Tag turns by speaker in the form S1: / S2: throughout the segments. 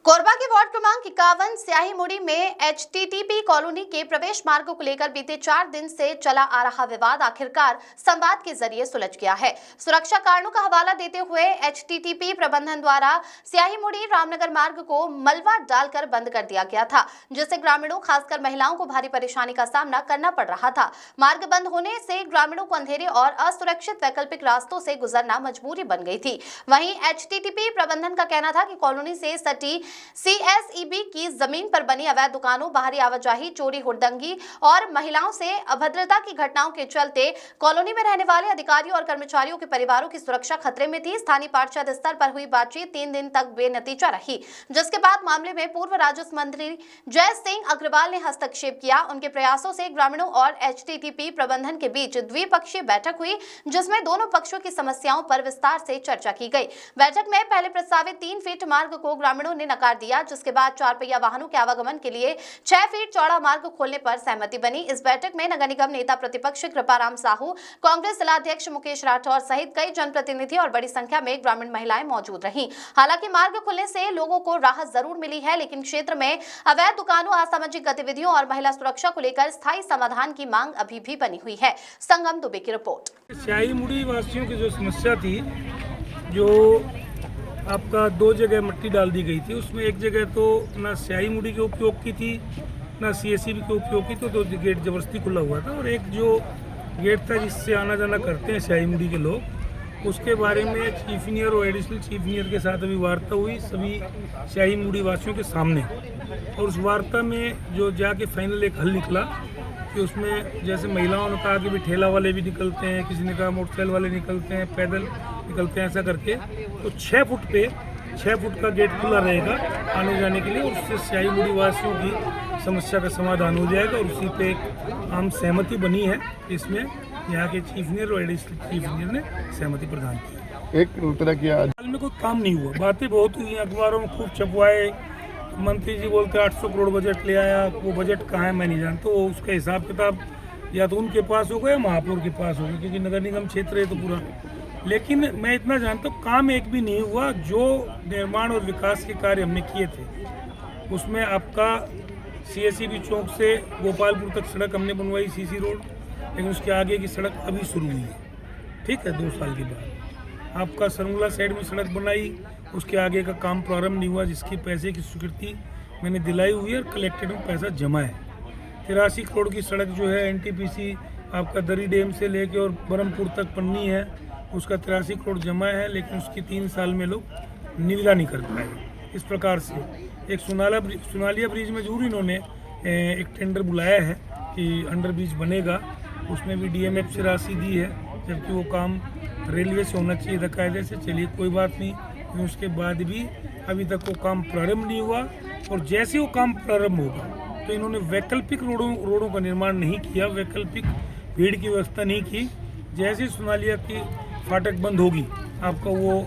S1: कोरबा के वार्ड क्रमांक 51 स्याही मुड़ी में एचटीटीपी कॉलोनी के प्रवेश मार्ग को लेकर बीते 4 दिन से चला आ रहा विवाद आखिरकार संवाद के जरिए सुलझ गया है। सुरक्षा कारणों का हवाला देते हुए एचटीटीपी प्रबंधन द्वारा स्याही मुड़ी रामनगर मार्ग को मलबा डालकर बंद कर दिया गया था, जिससे ग्रामीणों खासकर महिलाओं को भारी परेशानी का सामना करना पड़ रहा था। मार्ग बंद होने से ग्रामीणों को अंधेरे और असुरक्षित वैकल्पिक रास्तों से गुजरना मजबूरी बन गई थी। वहीं एचटीटीपी प्रबंधन का कहना था कि कॉलोनी से सटी सीएसईबी की जमीन पर बनी अवैध दुकानों, बाहरी आवाजाही, चोरी, हुड़दंगी और महिलाओं से अभद्रता की घटनाओं के चलते कॉलोनी में रहने वाले अधिकारियों और कर्मचारियों के परिवारों की सुरक्षा खतरे में थी। स्थानीय पार्षद स्तर पर हुई बातचीत 3 दिन तक बेनतीजा रही, जिसके बाद मामले में पूर्व राजस्व मंत्री जय सिंह अग्रवाल ने हस्तक्षेप किया। उनके प्रयासों से ग्रामीणों और एचटीटीपी प्रबंधन के बीच द्विपक्षीय बैठक हुई, जिसमें दोनों पक्षों की समस्याओं पर विस्तार से चर्चा की गई। बैठक में पहले प्रस्तावित 3 फीट मार्ग को ग्रामीणों ने नकार दिया, जिसके बाद 4 पहिया वाहनों के आवागमन के लिए 6 फीट चौड़ा मार्ग खोलने पर सहमति बनी। इस बैठक में नगर निगम नेता प्रतिपक्ष कृपाराम साहू, कांग्रेस जिलाध्यक्ष मुकेश राठौर सहित कई जनप्रतिनिधि और बड़ी संख्या में ग्रामीण महिलाएं मौजूद रहीं। हालांकि मार्ग खुलने से लोगों को राहत जरूर मिली है, लेकिन क्षेत्र में अवैध दुकानों, असामाजिक गतिविधियों और महिला सुरक्षा को लेकर स्थायी समाधान की मांग अभी भी बनी हुई है। संगम दुबे की रिपोर्ट।
S2: स्याही मुड़ी वासियों की जो समस्या थी, जो आपका 2 जगह मिट्टी डाल दी गई थी, उसमें एक जगह तो ना स्याही मुड़ी के उपयोग की थी ना सीएसईबी के उपयोग की, तो गेट जबरदस्ती खुला हुआ था। और एक जो गेट था जिससे आना जाना करते हैं स्याही मुड़ी के लोग, उसके बारे में चीफ इंजीनियर और एडिशनल चीफ इंजीनियर के साथ अभी वार्ता हुई सभी स्याही मुड़ी वासियों के सामने। और उस वार्ता में जो जाके फाइनल एक हल निकला कि उसमें जैसे महिलाओं ने कहा कि भी ठेला वाले भी निकलते हैं, किसी ने कहा मोटरसाइकिल वाले निकलते हैं, पैदल निकलते हैं, ऐसा करके तो 6 फुट का गेट खुला रहेगा आने जाने के लिए। और उससे स्याही मुड़ी वासियों की समस्या का समाधान हो जाएगा। और उसी पे एक आम सहमति बनी है। इसमें यहाँ के चीफ इंजीनियर और एडिशनल चीफ इंजीनियर ने सहमति प्रदान की।
S3: एक तरह की हाल
S2: में कोई काम नहीं हुआ, बातें बहुत हुई, अखबारों में खूब छपवाए। मंत्री जी बोलते 800 करोड़ बजट ले आया, वो बजट कहाँ है मैं नहीं जानता। वो उसका हिसाब किताब या तो उनके पास होगा या महापौर के पास होगा, क्योंकि नगर निगम क्षेत्र है तो पूरा। लेकिन मैं इतना जानता हूँ काम एक भी नहीं हुआ। जो निर्माण और विकास के कार्य हमने किए थे उसमें आपका सीएसईबी चौक से गोपालपुर तक सड़क हमने बनवाई, सीसी रोड, लेकिन उसके आगे की सड़क अभी शुरू हुई है, ठीक है, 2 साल के बाद। आपका सरमुला साइड में सड़क बनाई, उसके आगे का काम प्रारंभ नहीं हुआ, जिसकी पैसे की स्वीकृति मैंने दिलाई हुई है और कलेक्टेड में पैसा जमा है। 83 करोड़ की सड़क जो है एनटीपीसी आपका दरी डैम से लेके और बरमपुर तक पन्नी है, उसका 83 करोड़ जमा है, लेकिन उसकी 3 साल में लोग निविदा नहीं कर पाए। इस प्रकार से एक सुनालिया ब्रिज में जरूर इन्होंने एक टेंडर बुलाया है कि अंडर ब्रिज बनेगा, उसमें भी डीएमएफ से राशि दी है, जबकि वो काम रेलवे से होना चाहिए था कायदे से। चलिए कोई बात नहीं, लेकिन उसके बाद भी अभी तक वो काम प्रारंभ नहीं हुआ। और जैसे वो काम प्रारंभ होगा तो इन्होंने वैकल्पिक रोडों का निर्माण नहीं किया, वैकल्पिक भीड़ की व्यवस्था नहीं की। जैसे सोनालिया की फाटक बंद होगी, आपका वो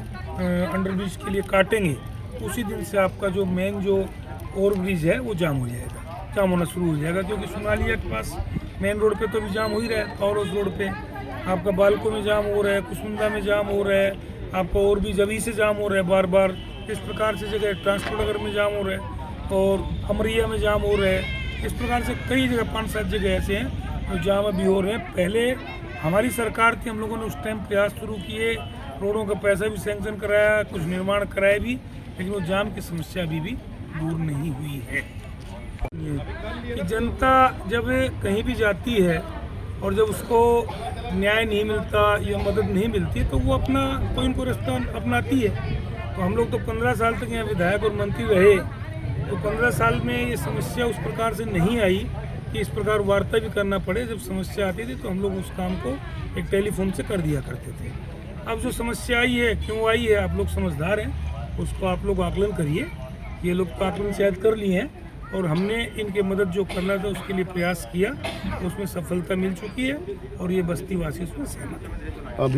S2: अंडरब्रिज के लिए काटेंगे, उसी दिन से आपका जो मेन जो ओवर ब्रिज है वो जाम हो जाएगा, जाम होना शुरू हो जाएगा। क्योंकि सोनालिया के पास मेन रोड पे तो अभी जाम हो ही रहा है, और उस रोड पे आपका बालको में जाम हो रहा है, कुसमुंदा में जाम हो रहा है, आपका और भी जभी से जाम हो रहा है बार बार। इस प्रकार से जगह ट्रांसपोर्ट नगर में जाम हो रहा है और अमरिया में जाम हो रहा है। इस प्रकार से कई जगह 5-7 जगह ऐसे हैं जो जाम अभी हो रहे हैं। पहले हमारी सरकार थी, हम लोगों ने उस टाइम प्रयास शुरू किए, रोडों का पैसा भी सैंक्शन कराया, कुछ निर्माण कराया भी, लेकिन वो जाम की समस्या अभी भी दूर नहीं हुई है। कि जनता जब कहीं भी जाती है और जब उसको न्याय नहीं मिलता या मदद नहीं मिलती तो वो अपना कोई इनको रास्ता अपनाती है। तो हम लोग तो 15 साल तक यहाँ विधायक और मंत्री रहे, तो 15 साल में ये समस्या उस प्रकार से नहीं आई कि इस प्रकार वार्ता भी करना पड़े। जब समस्या आती थी तो हम लोग उस काम को एक टेलीफोन से कर दिया करते थे। अब जो समस्या आई है, क्यों आई है, आप लोग समझदार हैं, उसको आप लोग आकलन करिए। ये लोग तो आकलन शायद कर लिए हैं और हमने इनके मदद जो करना था उसके लिए प्रयास किया, उसमें सफलता मिल चुकी है और ये बस्ती वासी उसमें सहमत है।
S3: अब